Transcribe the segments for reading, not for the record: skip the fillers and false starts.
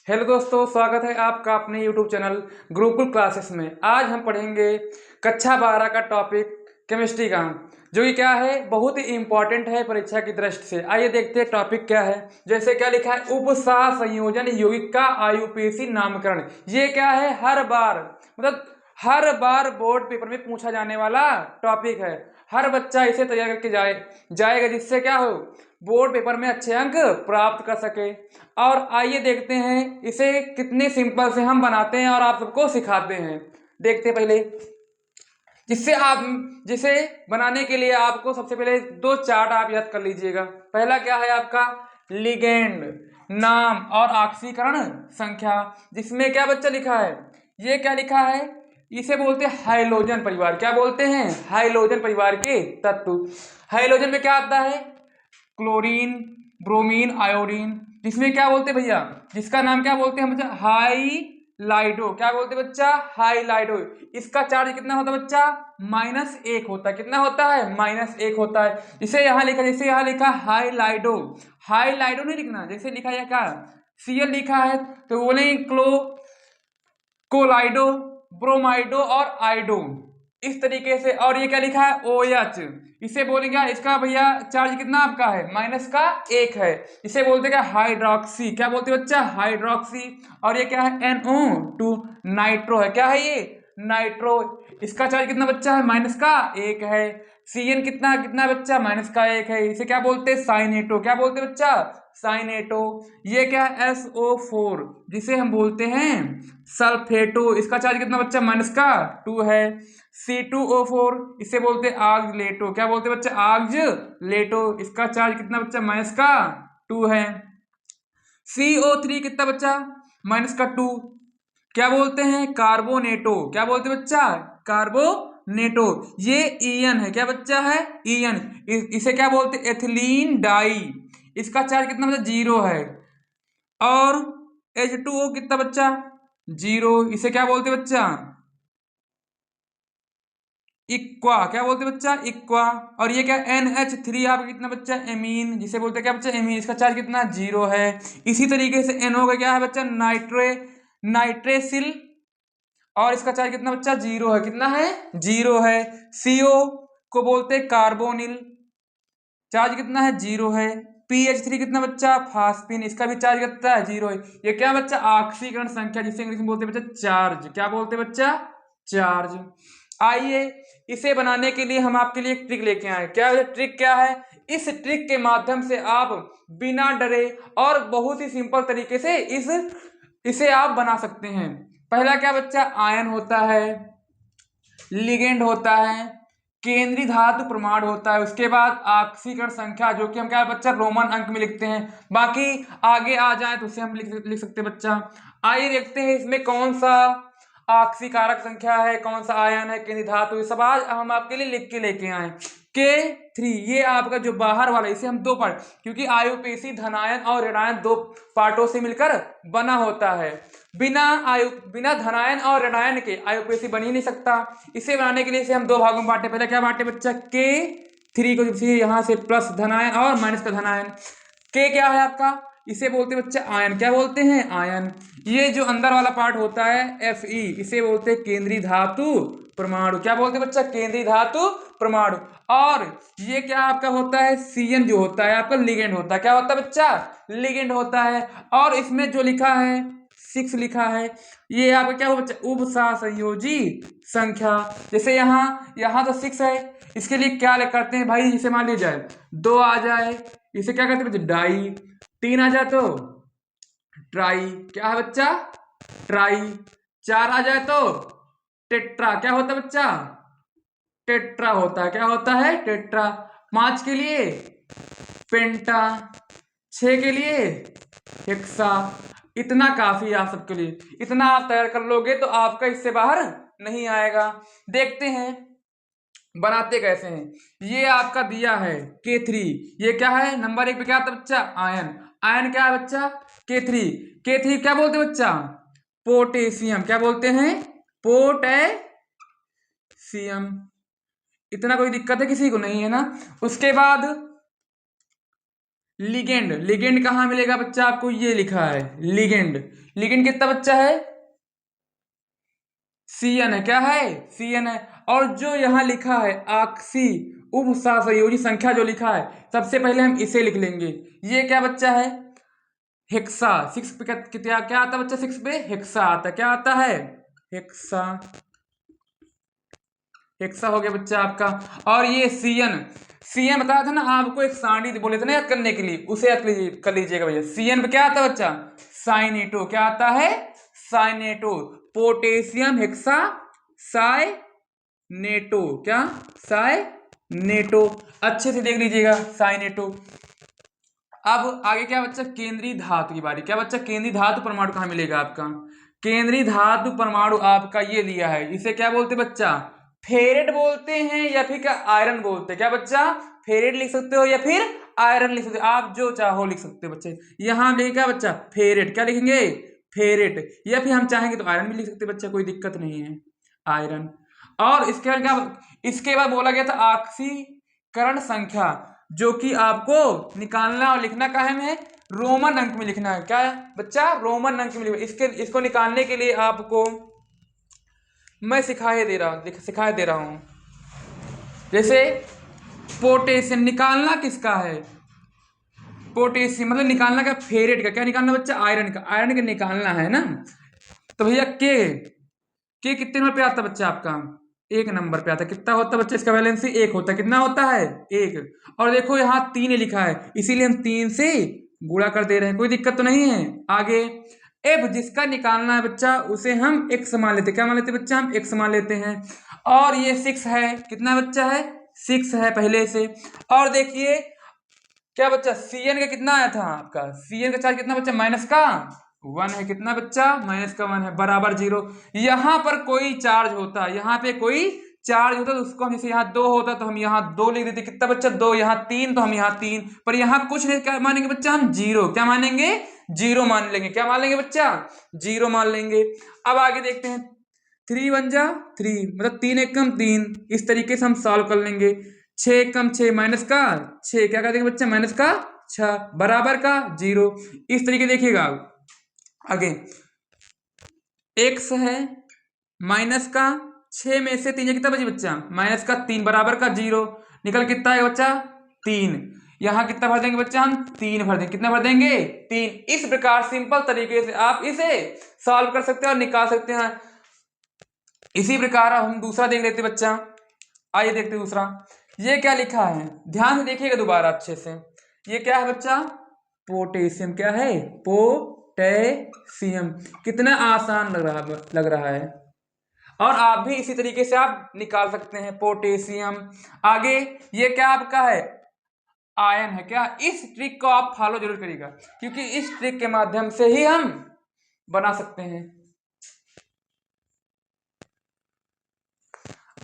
Hello दोस्तों, स्वागत है आपका अपने YouTube चैनल गुरुकुल क्लासेस में। आज हम पढ़ेंगे कक्षा 12 का टॉपिक केमिस्ट्री का, जो कि क्या है, बहुत ही इंपॉर्टेंट है परीक्षा की दृष्टि से। आइए देखते हैं टॉपिक क्या है। जैसे क्या लिखा है, उपसार संयोजन यौगिक का आयुपेशी नामकरण। ये क्या है, हर बार मतलब हर बार बोर्ड पेपर में पूछा जाने वाला टॉपिक है। हर बच्चा इसे तैयार करके जाएगा, जिससे क्या हो, बोर्ड पेपर में अच्छे अंक प्राप्त कर सके। और आइए देखते हैं इसे कितने सिंपल से हम बनाते हैं और आप सबको सिखाते हैं। देखते हैं पहले, जिसे बनाने के लिए आपको सबसे पहले दो चार्ट आप याद कर लीजिएगा। पहला क्या है आपका, लिगेंड नाम और ऑक्सीकरण संख्या। जिसमें क्या बच्चा लिखा है, ये क्या लिखा है, इसे बोलते हैं हाइलोजन परिवार। क्या बोलते हैं, हाइलोजन परिवार के तत्व। हाइलोजन में क्या आता है, क्लोरीन, ब्रोमीन, आयोडीन। जिसमें क्या बोलते हैं भैया, जिसका नाम क्या बोलते हैं बच्चा, हाइलाइडो। क्या बोलते हैं बच्चा, हाइलाइडो। इसका चार्ज कितना होता है बच्चा, -1 होता है। कितना होता है, -1 होता है। जैसे यहाँ लिखा हाइलाइडो। हाइलाइडो नहीं लिखना, जैसे लिखा है क्या, Cl लिखा है तो बोले कोलाइडो, ब्रोमाइडो और आइडो, इस तरीके से। और ये क्या लिखा है, OH। इसे बोलेंगे, इसका भैया चार्ज कितना आपका है, -1 है। इसे बोलते क्या, हाइड्रोक्सी। क्या बोलते हैं बच्चा, हाइड्रोक्सी। और ये क्या है, NO2 नाइट्रो है। क्या है ये, नाइट्रो। इसका चार्ज कितना बच्चा है, -1 है। Cn कितना कितना बच्चा, -1 है। इसे क्या बोलते हैं, साइनेटो। क्या बोलते हैं बच्चा, साइनेटो। ये क्या है, SO4, जिसे हम बोलते हैं सल्फेटो। इसका चार्ज कितना बच्चा, -2 है। C2O4, इसे बोलते हैं आक्सलेटो। क्या बोलते हैं बच्चा, आक्सलेटो। इसका चार्ज कितना बच्चा, -2 है। CO3 कितना बच्चा, -2। क्या बोलते हैं, कार्बोनेटो। क्या बोलते हैं बच्चा, कार्बोनेटो। ये ईएन है। क्या बच्चा है, ईएन। इसे क्या बोलते हैं, एथिलीन डाई। इसका चार्ज कितना बच्चा, 0 है। और H2O कितना बच्चा, 0। इसे क्या बोलते हैं बच्चा, इक्वा। क्या बोलते हैं बच्चा, इक्वा। और ये क्या, NH3 आपका कितना बच्चा, एमीन, जिसे बोलते हैं क्या बच्चा, एमीन। इसका चार्ज कितना, 0 है। इसी तरीके से NO का क्या है बच्चा, नाइट्रेसिल। और इसका चार्ज कितना बच्चा, 0 है। कितना है, 0 है। CO को बोलते हैं कार्बोनिल। चार्ज कितना है, 0 है। PH3 कितना बच्चा, फास्फिन। इसका भी चार्ज कितना है, 0 है। ये क्या बच्चा, ऑक्सीकरण संख्या, जिसे इंग्लिश में बोलते हैं बच्चा चार्ज। क्या बोलते हैं बच्चा, चार्ज। आइए इसे बनाने के लिए हम आपके लिए एक ट्रिक लेके आए। क्या है ट्रिक, क्या है, इस ट्रिक के माध्यम से आप बिना डरे और बहुत ही सिंपल तरीके से इसे आप बना सकते हैं। पहला क्या बच्चा, आयन होता है, लिगेंड होता है, केंद्रीय धातु प्रमाण होता है, उसके बाद ऑक्सीकरण संख्या, जो कि हम क्या बच्चा रोमन अंक में लिखते हैं। बाकी आगे आ जाए तो उसे हम लिख सकते हैं बच्चा। आइए देखते हैं इसमें कौन सा ऑक्सीकारक संख्या है, कौन सा आयन है, केंद्रीय धातु, ये सब आज हम आपके लिए लिख के लेके आए। K3 ये आपका जो बाहर वाला, इसे हम दो पार्ट, क्योंकि आयुपेशी धनायन और ऋणायन दो पार्टों से मिलकर बना होता है। बिना धनायन और ऋणायन के आयुपेशी बन ही नहीं सकता। इसे बनाने के लिए इसे हम दो भागों में बांटे। पहले क्या बांटे बच्चा, K3 को, यहाँ से प्लस धनायन और माइनस का धनायन। K क्या है आपका, इसे बोलते हैं बच्चा आयन। क्या बोलते हैं, आयन। ये जो अंदर वाला पार्ट होता है Fe, इसे बोलते हैं केंद्रीय धातु परमाणु। क्या बोलते हैं बच्चा, केंद्रीय धातु परमाणु। और ये क्या आपका होता है, Cn, जो होता है आपका लिगेंड होता है। क्या होता है बच्चा, लिगेंड होता है। और इसमें जो लिखा है 6 लिखा है, ये आपका क्या होगा बच्चा, उपसहसंयोजी संख्या। जैसे यहाँ तो 6 है, इसके लिए क्या करते हैं भाई, जैसे मान लीजिए 2 आ जाए, इसे क्या कहते हैं बच्चा, डाई। 3 आ जाए तो ट्राई। क्या है बच्चा, ट्राई। 4 आ जाए तो टेट्रा। क्या होता है बच्चा, टेट्रा होता है। क्या होता है, टेट्रा। 5 के लिए पेंटा, 6 के लिए हेक्सा। इतना काफी है आप सबके लिए। इतना आप तैयार कर लोगे तो आपका इससे बाहर नहीं आएगा। देखते हैं बनाते कैसे हैं। ये आपका दिया है K3, ये क्या है, नंबर 1 पे क्या आता है बच्चा, आयन। आयन क्या है बच्चा, K3। K3 क्या बोलते हैं बच्चा, पोटेशियम। क्या बोलते हैं, पोटेशियम। इतना कोई दिक्कत है किसी को, नहीं है ना। उसके बाद लिगेंड, लिगेंड कहाँ मिलेगा बच्चा आपको, ये लिखा है लिगेंड। लिगेंड कितना बच्चा है, Cn है, क्या है Cn है। और जो यहाँ लिखा है ऑक्सी उपसहसंयोजी संख्या जो लिखा है, सबसे पहले हम इसे लिख लेंगे। ये क्या बच्चा है, हेक्सा। 6 पे क्या क्या आता है बच्चा, 6 पे हेक्सा आता है। क्या आता है, हेक्सा, हेक्सा हो गया बच्चा आपका। और ये Cn, Cn बताया था ना आपको, एक सारणी बोले थे ना याद करने के लिए, उसे याद कर लीजिएगा भैया। Cn पे क्या आता है बच्चा, साइनेटो। क्या आता है, साइनेटो। पोटेशियम हेक्सा साइनेटो, क्या साइनेटो, अच्छे से देख लीजिएगा साइनेटो। अब आगे क्या बच्चा, केंद्रीय धातु की बारी। क्या बच्चा, केंद्रीय धातु परमाणु कहाँ मिलेगा आपका, केंद्रीय धातु परमाणु आपका ये दिया है, इसे क्या बोलते बच्चा, फेरेट बोलते हैं या फिर क्या आयरन बोलते हैं। क्या बच्चा, फेरेट लिख सकते हो या फिर आयरन लिख सकते हो, आप जो चाहो लिख सकते हो बच्चे। यहां लिखेंगे क्या बच्चा, फेरेट। क्या लिखेंगे, फेरेट। या फिर हम चाहेंगे तो आयरन भी लिख सकते हैं बच्चा, कोई दिक्कत नहीं है, आयरन। और इसके बाद क्या, इसके बाद बोला गया था ऑक्सीकरण संख्या, जो कि आपको निकालना और लिखना काहे में है, रोमन अंक में लिखना है। क्या बच्चा, रोमन अंक में लिखना। इसको निकालने के लिए आपको मैं सिखाए दे रहा हूं। जैसे पोटेशियम निकालना किसका है, पोटेशियम मतलब निकालना का फेरेट का, क्या निकालना बच्चा, आयरन का, आयरन का निकालना है ना। तो भैया के कितने नंबर पे आता है बच्चा आपका, 1 नंबर पे आता है। कितना होता है बच्चा इसका वैलेंसी, 1 होता है। कितना होता है, 1। और देखो यहाँ 3 लिखा है, इसीलिए हम 3 से गुणा कर दे रहे हैं, कोई दिक्कत तो नहीं है। आगे एफ जिसका निकालना है बच्चा, उसे हम एक्स मान लेते हैं। क्या मान लेते हैं बच्चा, हम एक्स मान लेते हैं। और ये 6 है, कितना बच्चा है, 6 है पहले से। और देखिए क्या बच्चा, Cn का कितना आया था आपका, Cn का चार्ज कितना बच्चा, माइनस का 1 है। कितना बच्चा, माइनस का 1 है, बराबर 0। यहाँ पर कोई चार्ज होता, यहाँ पे कोई चार्ज होता तो उसको हम, जैसे यहाँ 2 होता तो हम यहाँ 2 लिख देते। कितना बच्चा, 2। यहाँ 3 तो हम यहाँ 3, पर यहाँ कुछ नहीं, क्या मानेंगे बच्चा, हम 0। क्या मानेंगे, 0 मान लेंगे। क्या मान लेंगे बच्चा, 0 मान लेंगे। अब आगे देखते हैं, 3 1 जा 3, मतलब 3 1 कम 3, इस तरीके से हम सॉल्व कर लेंगे। 6 1 कम 6, माइनस का 6, क्या कर देंगे बच्चा, माइनस का 6, बराबर का 0। इस तरीके देखिएगा। आगे x है, माइनस का 6 में से 3 कितना बचे बच्चा, माइनस का 3, बराबर का 0। निकल कितना है बच्चा, 3। यहां कितना भर देंगे बच्चा, हम 3 भर देंगे। कितना भर देंगे, 3। इस प्रकार सिंपल तरीके से आप इसे सॉल्व कर सकते हैं और निकाल सकते हैं। इसी प्रकार हम दूसरा देख लेते बच्चा, आइए देखते हैं दूसरा। ये क्या लिखा है, ध्यान से देखिएगा दोबारा अच्छे से। ये क्या है बच्चा, पोटेशियम। क्या है, पोटेशियम। कितना आसान लग रहा है। और आप भी इसी तरीके से आप निकाल सकते हैं, पोटेशियम। आगे ये क्या आपका है, आयन है। क्या, इस ट्रिक को आप फॉलो जरूर करिएगा, क्योंकि इस ट्रिक के माध्यम से ही हम बना सकते हैं।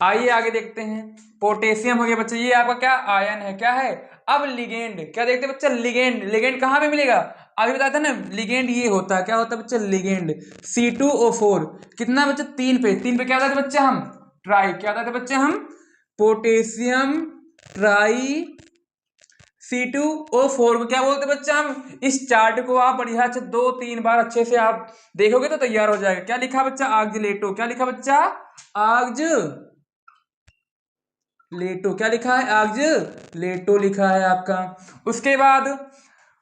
आइए आगे देखते हैं, पोटेशियम हो गया बच्चा, ये आपका क्या, आयन है। क्या है, अब लिगेंड। क्या देखते हैं बच्चा, लिगेंड। लिगेंड कहाँ पे मिलेगा, अभी बताया था ना, लिगेंड ये होता है। क्या होता है बच्चा, लिगेंड C2O4। कितना बच्चा, 3 पे। 3 पे क्या बताते बच्चा हम, ट्राई। क्या बताते बच्चा हम, पोटेशियम ट्राई C2O4 को क्या बोलते बच्चा हम। इस चार्ट को आप बढ़िया से 2-3 बार अच्छे से आप देखोगे तो तैयार हो जाएगा। क्या लिखा बच्चा, ऑक्सीलेटो। क्या लिखा बच्चा, ऑक्सीलेटो। क्या लिखा है, ऑक्सीलेटो लिखा है आपका। उसके बाद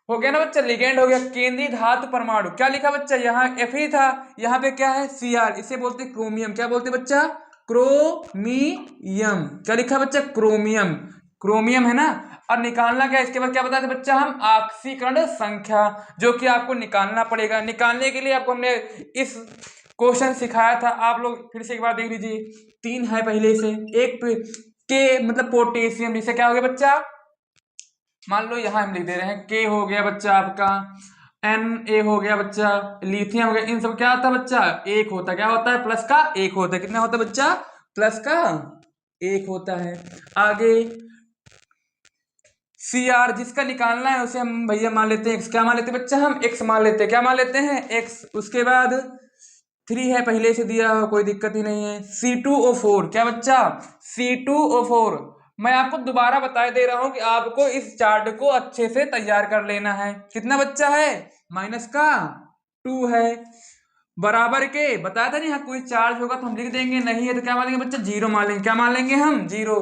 हो गया ना बच्चा, लिगेंड हो गया। केंद्रीय धातु परमाणु, क्या लिखा बच्चा, यहाँ Fe था, यहाँ पे क्या है, Cr। इसे बोलते क्रोमियम। क्या बोलते बच्चा, क्रोमियम। क्या लिखा बच्चा, क्रोमियम। क्रोमियम है ना। और निकालना क्या, इसके बाद क्या बताते बच्चा हम, ऑक्सीकरण संख्या, जो कि आपको निकालना पड़ेगा। निकालने के लिए आपको हमने इस क्वेश्चन सिखाया था, आप लोग फिर से एक बार देख लीजिए। 3 है पहले से, एक के मतलब पोटेशियम, जिसे क्या हो गया बच्चा, मान लो यहां हम लिख दे रहे हैं, के हो गया बच्चा आपका, Na हो गया बच्चा, लिथियम हो गया। इन सब क्या होता है बच्चा, 1 होता है। क्या होता है, प्लस का 1 होता है। कितना होता है बच्चा, प्लस का 1 होता है। आगे Cr जिसका निकालना है उसे हम भैया मान लेते हैं x। क्या मान लेते हैं बच्चा, हम x मान लेते हैं। क्या मान लेते हैं, x। उसके बाद 3 है पहले से दिया हो, कोई दिक्कत ही नहीं है। C2O4। क्या बच्चा, C2O4 मैं आपको दोबारा बता दे रहा हूं कि आपको इस चार्ट को अच्छे से तैयार कर लेना है। कितना बच्चा है, माइनस का 2 है, बराबर के बताया था नहीं, यहाँ कोई चार्ज होगा तो हम लिख देंगे, नहीं है तो क्या मान लेंगे बच्चा, जीरो मान लेंगे। क्या मान लेंगे हम, जीरो।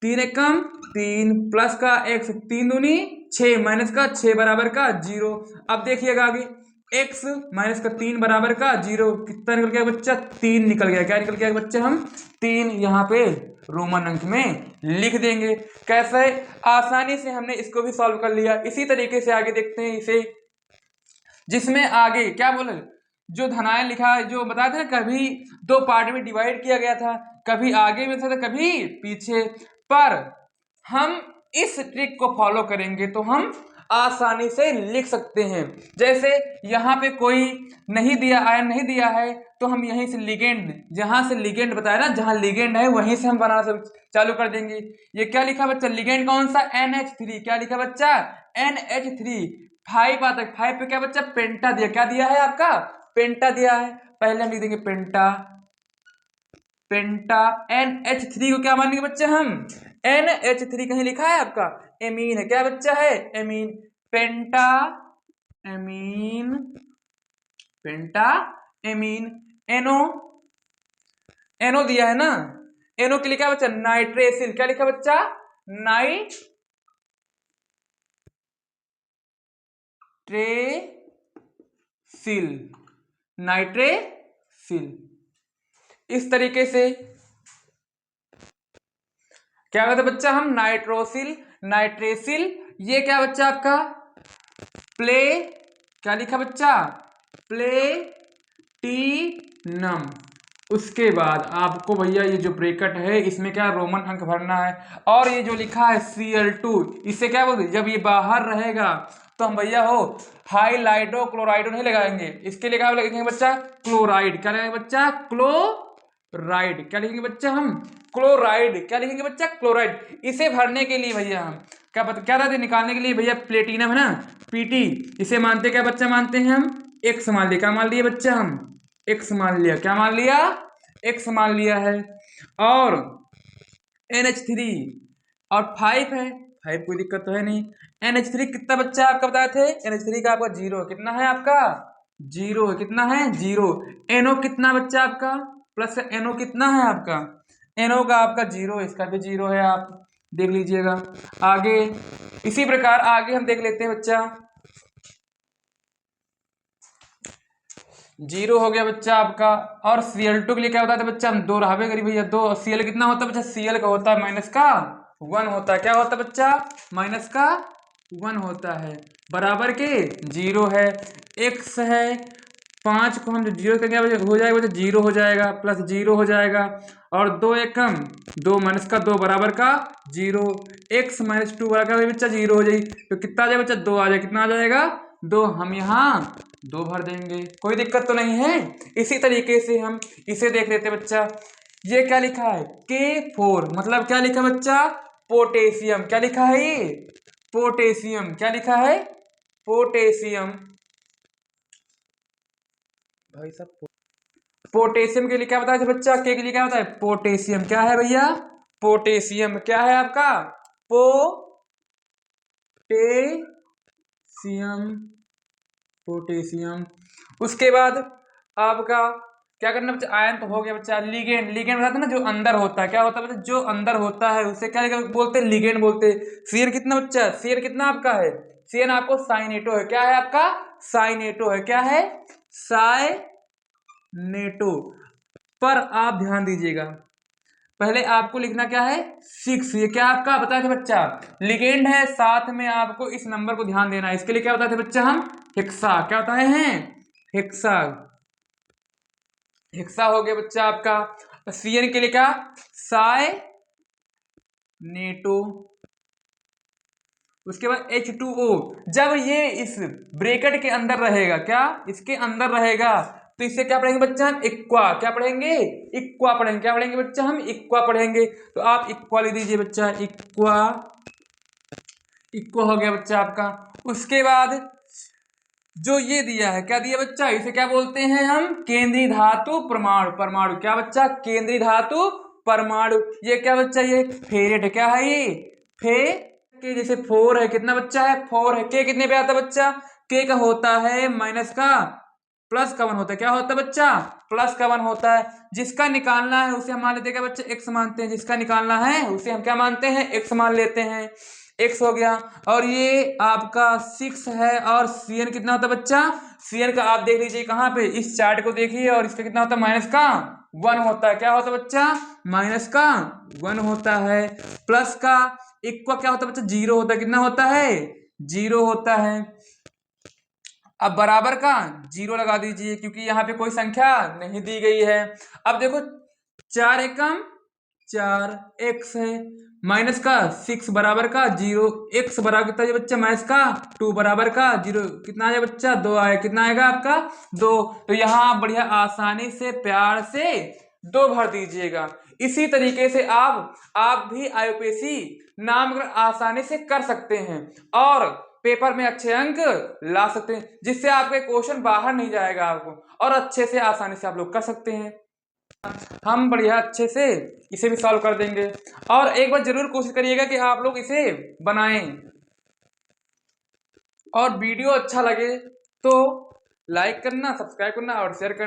3 एकम 3 प्लस का x 3 दूनी 6 माइनस का 6 बराबर का 0। अब देखिएगा आगे, x माइनस का 3 बराबर का 0, कितना निकल गया बच्चा, 3 निकल गया। क्या निकल गया बच्चा, हम 3 यहाँ पे रोमन अंक में लिख देंगे। कैसे, आसानी से हमने इसको भी सॉल्व कर लिया। इसी तरीके से आगे देखते हैं इसे, जिसमें आगे क्या बोले, जो धनायन लिखा है, जो बताया था ना, कभी दो पार्ट में डिवाइड किया गया था, कभी आगे में था कभी पीछे, पर हम इस ट्रिक को फॉलो करेंगे तो हम आसानी से लिख सकते हैं। जैसे यहाँ पे कोई नहीं दिया, आयन नहीं दिया है, तो हम यहीं से लिगेंड, जहां से लिगेंड बताया ना, जहां लिगेंड है वहीं से हम बनाना चालू कर देंगे। ये क्या लिखा बच्चा, लिगेंड कौन सा, NH3। क्या लिखा बच्चा, NH3। 5 आता है, 5 पे क्या बच्चा, पेंटा दिया। क्या दिया है आपका, पेंटा दिया है। पहले हम लिख देंगे पेंटा, पेंटा। NH3 को क्या मानेंगे बच्चे हम, NH3 कहीं लिखा है आपका, एमीन है। क्या बच्चा है, एमीन। पेंटा एमीन, पेंटा एमीन। NO, NO दिया है ना, NO के लिए क्या बच्चा, नाइट्रेसिल। क्या लिखा बच्चा, नाइट्रेसिल, नाइट्रेसिल। इस तरीके से क्या कहते हैं बच्चा हम, नाइट्रोसिल, नाइट्रेसिल। ये क्या बच्चा आपका, प्ले, क्या लिखा बच्चा, प्लेटिनम। उसके बाद आपको भैया ये जो ब्रैकेट है इसमें क्या रोमन अंक भरना है, और ये जो लिखा है Cl2, इसे क्या बोलते, जब ये बाहर रहेगा तो हम भैया हो हाइलाइडो क्लोराइडो नहीं लगाएंगे, इसके लिए क्या लिखेंगे बच्चा, क्लोराइड। क्या लिखेंगे बच्चा, क्लोराइड। क्या लिखेंगे बच्चा हम, क्लोराइड। क्या लिखेंगे बच्चा, क्लोराइड। इसे भरने के लिए भैया हम क्या था निकालने के लिए भैया, प्लेटिनम है ना, Pt। इसे मानते क्या बच्चा, मानते हैं हम x मान लिया। क्या मान लिया बच्चा हम, x मान लिया। क्या मान लिया, x मान लिया है। और NH3 और 5 है, 5 कोई दिक्कत तो है नहीं। NH3 कितना बच्चा आपका बताए थे, NH3 का आपका 0, कितना है आपका, 0 है। कितना है, 0। NO कितना बच्चा आपका, प्लस NO कितना है आपका, NO का आपका 0, इसका भी 0 है, आप देख लीजिएगा। आगे इसी प्रकार आगे हम देख लेते हैं बच्चा, 0 हो गया बच्चा आपका। और Cl2 के लिए क्या होता है बच्चा, हम 2 रहावे करी भैया, 2। Cl कितना होता है बच्चा, Cl का होता है माइनस का 1 होता है। क्या होता है बच्चा, माइनस का 1 होता है, बराबर के 0 है। x है 5 को हम जो 0 करेंगे हो जाएगा बच्चा, 0 हो जाएगा, प्लस 0 हो जाएगा। और 2 एकम 2 माइनस का 2 बराबर का 0। x माइनस 2 बराबर बच्चा 0 हो जाएगी, तो कितना आ जाएगा बच्चा, 2 आ जाएगा। कितना आ जाएगा, 2। हम यहाँ 2 भर देंगे, कोई दिक्कत तो नहीं है। इसी तरीके से हम इसे देख लेते बच्चा। ये क्या लिखा है, K4, मतलब क्या लिखा बच्चा, पोटेशियम। क्या लिखा है ये, पोटेशियम। क्या लिखा है, पोटेशियम। भाई साहब, पोटेशियम के लिए क्या बताया था बच्चा, के लिए क्या होता है, पोटेशियम। क्या है भैया, पोटेशियम। क्या है आपका, पोटेशियम, पोटेशियम। उसके बाद आपका क्या करना बच्चा, आयन तो हो गया बच्चा। लिगेंड, लिगेंड बताते ना, जो अंदर होता है। क्या होता है बच्चा, जो अंदर होता है उसे क्या बोलते हैं, लिगेंड बोलते हैं। Cn कितना बच्चा, Cn कितना आपका है, Cn आपको साइनेटो है। क्या है आपका, साइनेटो है। क्या है, साइनेटो। पर आप ध्यान दीजिएगा, पहले आपको लिखना क्या है, 6। ये क्या आपका बताया था बच्चा, लिगेंड है, साथ में आपको इस नंबर को ध्यान देना है। इसके लिए क्या बताते हैं बच्चा हम, हेक्सा। क्या बताए हैं, हेक्सा। हेक्सा हो गया बच्चा आपका। Cn के लिए क्या, साइनेटो। उसके बाद H2O, जब ये इस ब्रैकेट के अंदर रहेगा, क्या इसके अंदर रहेगा, तो इससे क्या पढ़ेंगे बच्चा हम, इक्वा। क्या पढ़ेंगे, इक्वा पढ़ेंगे। क्या पढ़ेंगे बच्चा हम, इक्वा पढ़ेंगे। तो आप इक्वा लिख दीजिए बच्चा, इक्वा। इक्वा हो गया बच्चा आपका। उसके बाद जो ये दिया है, क्या दिया बच्चा, इसे क्या बोलते हैं हम, केंद्रीय धातु परमाणु। परमाणु क्या बच्चा, केंद्रीय धातु परमाणु। ये क्या बच्चा, ये फेरेट, क्या है ये, फे के जैसे 4 है, कितना बच्चा है 4 है। के कितने पे आता है बच्चा, के का होता है माइनस का प्लस का 1 होता है, क्या होता है बच्चा, प्लस का 1 होता है। जिसका निकालना है उसे हम मान लेते हैं क्या बच्चे, एक्स मानते हैं। जिसका निकालना है उसे हम क्या मानते हैं, एक्स मान लेते हैं। एक्स हो गया। और ये आपका 6 है। और Cn कितना होता है बच्चा, Cn का आप देख लीजिए कहाँ पे, इस चार्ट को देखिए, और इसका कितना होता है माइनस का 1 होता है। क्या होता है बच्चा, माइनस का 1 होता है। प्लस का एक का क्या होता है बच्चा, 0 होता है। कितना होता है, 0 होता है। अब बराबर का 0 लगा दीजिए, क्योंकि यहाँ पे कोई संख्या नहीं दी गई है। अब देखो 4 एकम 4 एक्स है, माइनस का 6 बराबर का 0, एक्स बराबर कितना है बच्चा, माइनस का 2 बराबर का 0, कितना आया बच्चा, 2 आया। कितना आएगा आपका 2। तो यहाँ बढ़िया आसानी से प्यार से 2 भर दीजिएगा। इसी तरीके से आप भी आईयूपीएसी नामकरण आसानी से कर सकते हैं और पेपर में अच्छे अंक ला सकते हैं, जिससे आपके क्वेश्चन बाहर नहीं जाएगा आपको, और अच्छे से आसानी से आप लोग कर सकते हैं। हम बढ़िया अच्छे से इसे भी सॉल्व कर देंगे। और एक बार जरूर कोशिश करिएगा कि आप लोग इसे बनाएं, और वीडियो अच्छा लगे तो लाइक करना, सब्सक्राइब करना और शेयर करना।